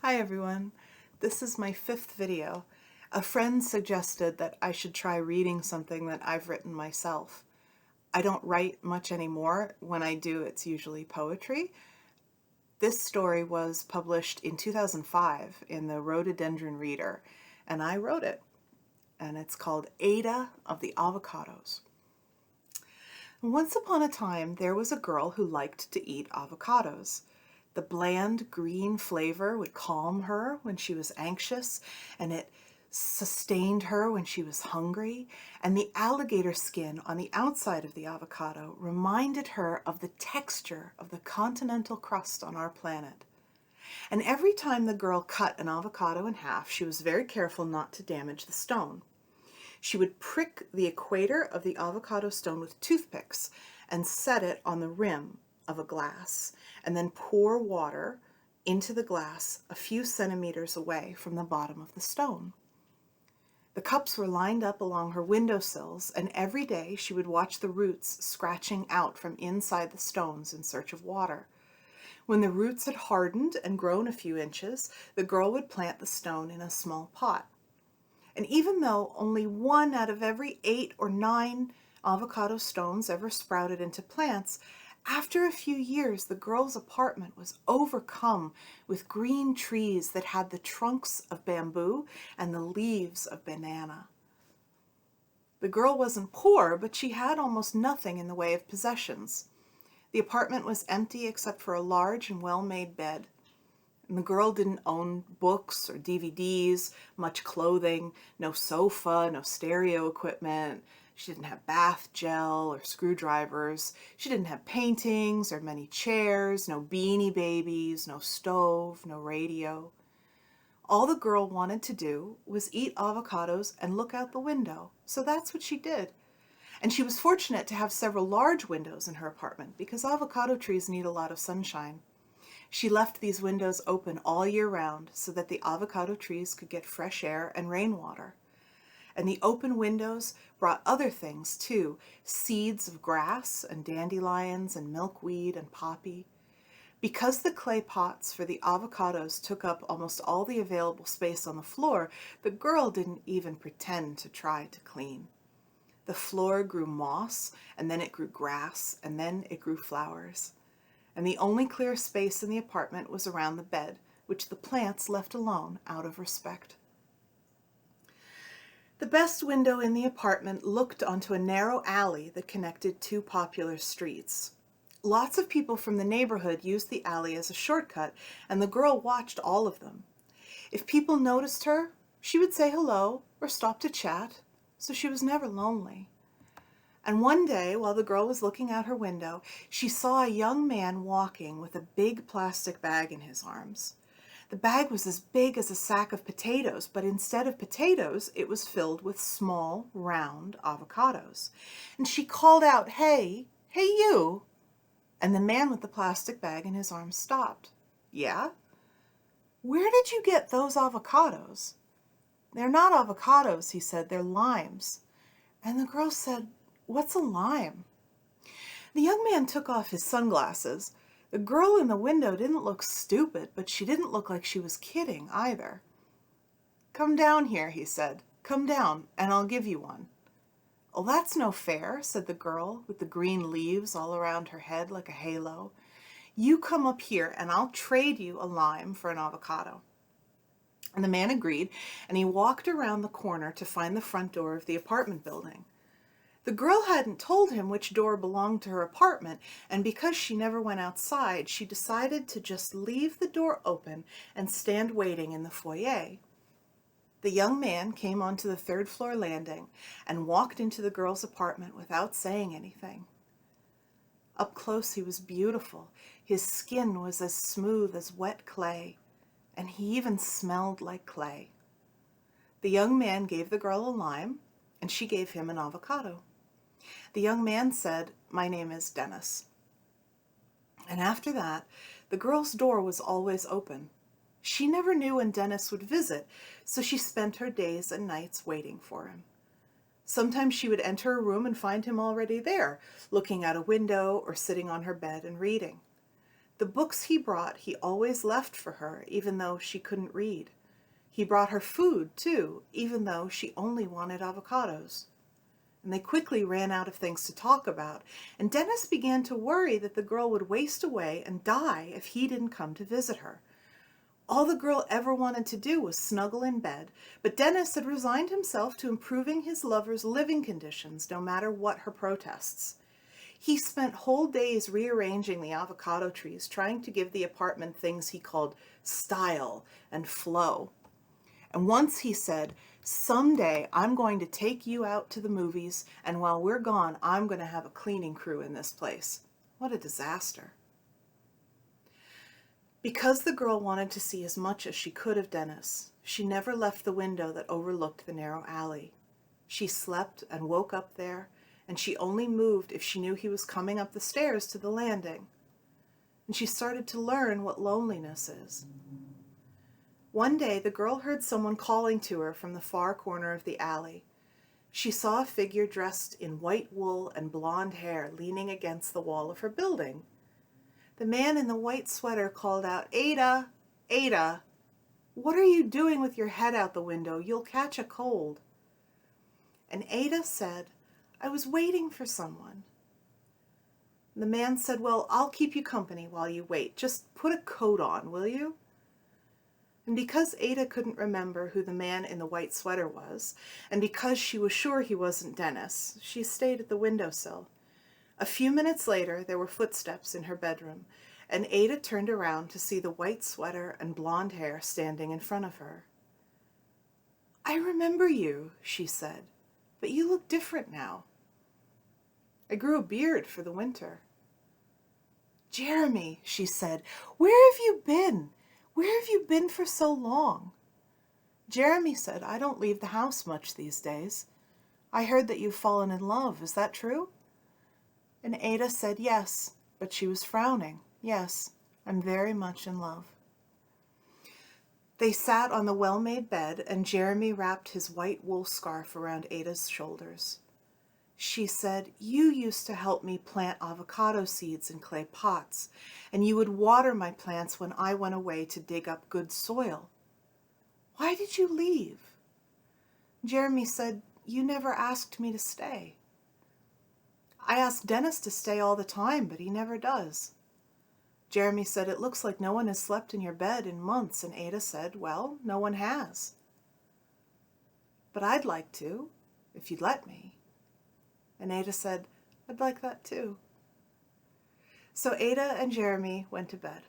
Hi everyone, this is my fifth video. A friend suggested that I should try reading something that I've written myself. I don't write much anymore. When I do, it's usually poetry. This story was published in 2005 in the Rhododendron Reader, and I wrote it. And it's called Ada of the Avocados. Once upon a time, there was a girl who liked to eat avocados. The bland green flavor would calm her when she was anxious, and it sustained her when she was hungry, and the alligator skin on the outside of the avocado reminded her of the texture of the continental crust on our planet. And every time the girl cut an avocado in half, she was very careful not to damage the stone. She would prick the equator of the avocado stone with toothpicks and set it on the rim of a glass, and then pour water into the glass a few centimeters away from the bottom of the stone. The cups were lined up along her windowsills, and every day she would watch the roots scratching out from inside the stones in search of water. When the roots had hardened and grown a few inches, the girl would plant the stone in a small pot. And even though only 1 out of every 8 or 9 avocado stones ever sprouted into plants, after a few years the girl's apartment was overcome with green trees that had the trunks of bamboo and the leaves of banana. The girl wasn't poor, but she had almost nothing in the way of possessions. The apartment was empty except for a large and well-made bed. And the girl didn't own books or DVDs, much clothing, no sofa, no stereo equipment. She didn't have bath gel or screwdrivers. She didn't have paintings or many chairs, no Beanie Babies, no stove, no radio. All the girl wanted to do was eat avocados and look out the window, so that's what she did. And she was fortunate to have several large windows in her apartment because avocado trees need a lot of sunshine. She left these windows open all year round so that the avocado trees could get fresh air and rainwater. And the open windows brought other things too, seeds of grass and dandelions and milkweed and poppy. Because the clay pots for the avocados took up almost all the available space on the floor, the girl didn't even pretend to try to clean. The floor grew moss, and then it grew grass, and then it grew flowers. And the only clear space in the apartment was around the bed, which the plants left alone out of respect. The best window in the apartment looked onto a narrow alley that connected 2 popular streets. Lots of people from the neighborhood used the alley as a shortcut, and the girl watched all of them. If people noticed her, she would say hello or stop to chat, so she was never lonely. And one day, while the girl was looking out her window, she saw a young man walking with a big plastic bag in his arms. The bag was as big as a sack of potatoes, but instead of potatoes, it was filled with small, round avocados. And she called out, "Hey, hey you!" And the man with the plastic bag in his arms stopped. "Yeah? Where did you get those avocados?" "They're not avocados," he said, "they're limes." And the girl said, "What's a lime?" The young man took off his sunglasses. The girl in the window didn't look stupid, but she didn't look like she was kidding either. "Come down here," he said. "Come down, and I'll give you one." "Oh, that's no fair," said the girl, with the green leaves all around her head like a halo. "You come up here, and I'll trade you a lime for an avocado." And the man agreed, and he walked around the corner to find the front door of the apartment building. The girl hadn't told him which door belonged to her apartment, and because she never went outside, she decided to just leave the door open and stand waiting in the foyer. The young man came onto the 3rd floor landing and walked into the girl's apartment without saying anything. Up close he was beautiful. His skin was as smooth as wet clay, and he even smelled like clay. The young man gave the girl a lime, and she gave him an avocado. The young man said, "My name is Dennis." And after that, the girl's door was always open. She never knew when Dennis would visit, so she spent her days and nights waiting for him. Sometimes she would enter a room and find him already there, looking out a window or sitting on her bed and reading. The books he brought he always left for her, even though she couldn't read. He brought her food, too, even though she only wanted avocados. And they quickly ran out of things to talk about, and Dennis began to worry that the girl would waste away and die if he didn't come to visit her. All the girl ever wanted to do was snuggle in bed, but Dennis had resigned himself to improving his lover's living conditions, no matter what her protests. He spent whole days rearranging the avocado trees, trying to give the apartment things he called style and flow. And once he said, "Someday I'm going to take you out to the movies, and while we're gone, I'm going to have a cleaning crew in this place." What a disaster. Because the girl wanted to see as much as she could of Dennis, she never left the window that overlooked the narrow alley. She slept and woke up there, and she only moved if she knew he was coming up the stairs to the landing. And she started to learn what loneliness is. One day, the girl heard someone calling to her from the far corner of the alley. She saw a figure dressed in white wool and blonde hair leaning against the wall of her building. The man in the white sweater called out, "Ada, Ada, what are you doing with your head out the window? You'll catch a cold." And Ada said, "I was waiting for someone." The man said, "Well, I'll keep you company while you wait. Just put a coat on, will you?" And because Ada couldn't remember who the man in the white sweater was, and because she was sure he wasn't Dennis, she stayed at the windowsill. A few minutes later, there were footsteps in her bedroom, and Ada turned around to see the white sweater and blonde hair standing in front of her. "I remember you," she said, "but you look different now." "I grew a beard for the winter." "Jeremy," she said, "where have you been? Where have you been for so long?" Jeremy said, "I don't leave the house much these days. I heard that you've fallen in love. Is that true?" And Ada said yes, but she was frowning. "Yes, I'm very much in love." They sat on the well-made bed, and Jeremy wrapped his white wool scarf around Ada's shoulders. She said, "You used to help me plant avocado seeds in clay pots, and you would water my plants when I went away to dig up good soil. Why did you leave?" Jeremy said, "You never asked me to stay." "I ask Dennis to stay all the time, but he never does." Jeremy said, "It looks like no one has slept in your bed in months." And Ada said, "Well, no one has. But I'd like to, if you'd let me." And Ada said, "I'd like that too." So Ada and Jeremy went to bed.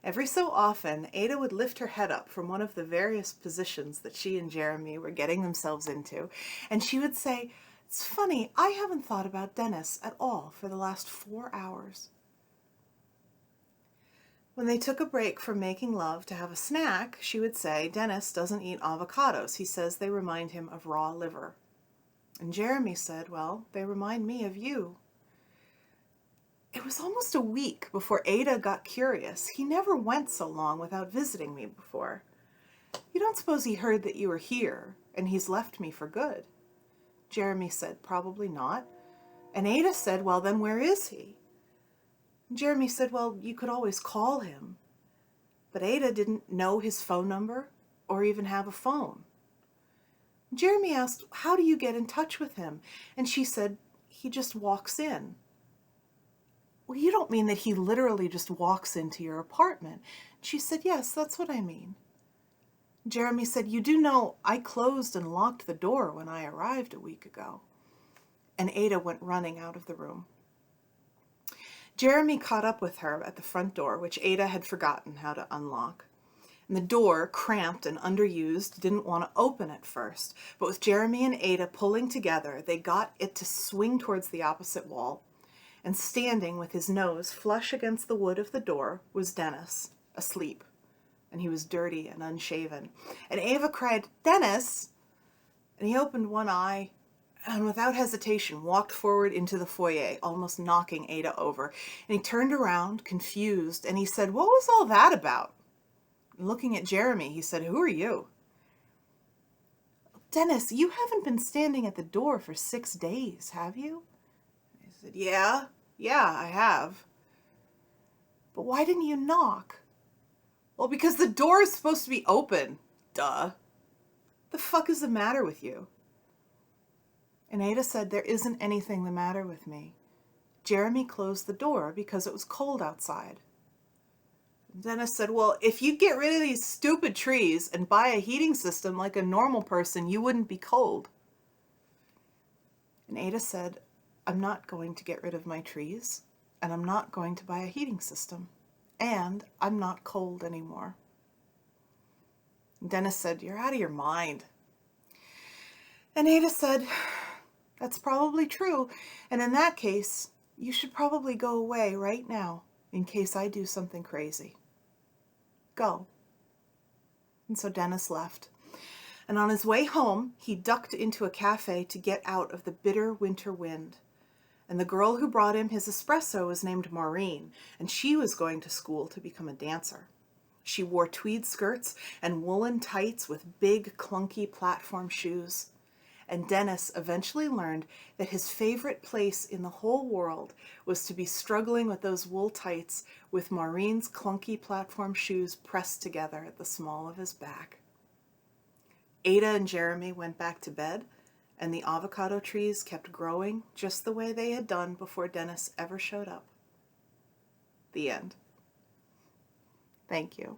Every so often, Ada would lift her head up from one of the various positions that she and Jeremy were getting themselves into, and she would say, "It's funny, I haven't thought about Dennis at all for the last 4 hours." When they took a break from making love to have a snack, she would say, "Dennis doesn't eat avocados. He says they remind him of raw liver." And Jeremy said, "Well, they remind me of you." It was almost a week before Ada got curious. "He never went so long without visiting me before. You don't suppose he heard that you were here and he's left me for good?" Jeremy said, "Probably not." And Ada said, "Well, then where is he?" And Jeremy said, "Well, you could always call him." But Ada didn't know his phone number or even have a phone. Jeremy asked, "How do you get in touch with him?" And she said, "He just walks in." "Well, you don't mean that he literally just walks into your apartment?" She said, "Yes, that's what I mean." Jeremy said, "You do know I closed and locked the door when I arrived a week ago." And Ada went running out of the room. Jeremy caught up with her at the front door, which Ada had forgotten how to unlock. And the door, cramped and underused, didn't want to open at first, but with Jeremy and Ada pulling together, they got it to swing towards the opposite wall. And standing with his nose flush against the wood of the door was Dennis, asleep. And he was dirty and unshaven. And Ava cried, "Dennis!" And he opened one eye and without hesitation walked forward into the foyer, almost knocking Ada over. And he turned around, confused, and he said, "What was all that about?" And looking at Jeremy, he said, "Who are you?" "Dennis, you haven't been standing at the door for 6 days, have you?" He said, Yeah, I have." But why didn't you knock? Well, because the door is supposed to be open. Duh. The fuck is the matter with you? And Ada said, there isn't anything the matter with me. Jeremy closed the door because it was cold outside. Dennis said, well, if you get rid of these stupid trees and buy a heating system like a normal person, you wouldn't be cold. And Ada said, I'm not going to get rid of my trees, and I'm not going to buy a heating system, and I'm not cold anymore. And Dennis said, you're out of your mind. And Ada said, that's probably true, and in that case, you should probably go away right now in case I do something crazy. Go. And so Dennis left. And on his way home, he ducked into a cafe to get out of the bitter winter wind. And the girl who brought him his espresso was named Maureen, and she was going to school to become a dancer. She wore tweed skirts and woolen tights with big, clunky platform shoes. And Dennis eventually learned that his favorite place in the whole world was to be struggling with those wool tights with Maureen's clunky platform shoes pressed together at the small of his back. Ada and Jeremy went back to bed, and the avocado trees kept growing just the way they had done before Dennis ever showed up. The end. Thank you.